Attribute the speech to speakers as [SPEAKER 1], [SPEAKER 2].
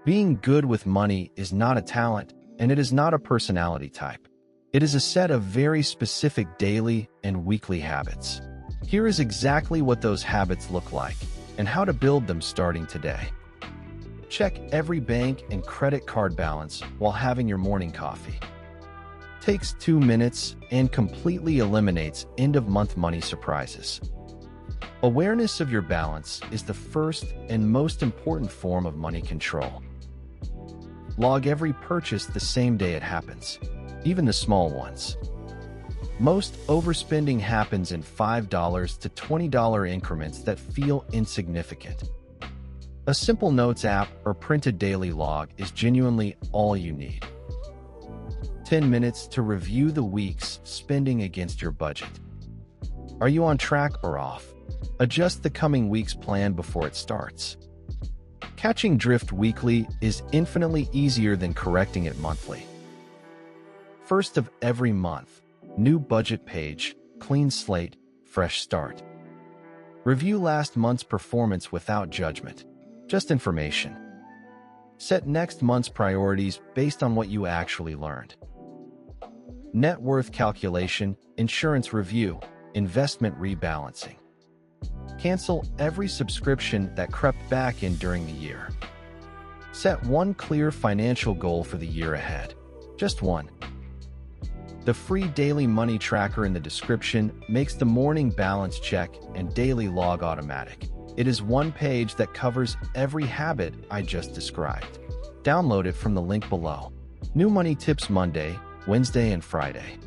[SPEAKER 1] Being good with money is not a talent, and it is not a personality type. It is a set of very specific daily and weekly habits. Here is exactly what those habits look like and how to build them starting today. Check every bank and credit card balance while having your morning coffee. Takes 2 minutes and completely eliminates end-of-month money surprises. Awareness of your balance is the first and most important form of money control. Log every purchase the same day it happens, even the small ones. Most overspending happens in $5 to $20 increments that feel insignificant. A simple notes app or printed daily log is genuinely all you need. 10 minutes to review the week's spending against your budget. Are you on track or off? Adjust the coming week's plan before it starts. Catching drift weekly is infinitely easier than correcting it monthly. First of every month, new budget page, clean slate, fresh start. Review last month's performance without judgment, just information. Set next month's priorities based on what you actually learned. Net worth calculation, insurance review, investment rebalancing. Cancel every subscription that crept back in during the year. Set one clear financial goal for the year ahead. Just one. The free daily money tracker in the description makes the morning balance check and daily log automatic. It is one page that covers every habit I just described. Download it from the link below. New Money Tips Monday, Wednesday, and Friday.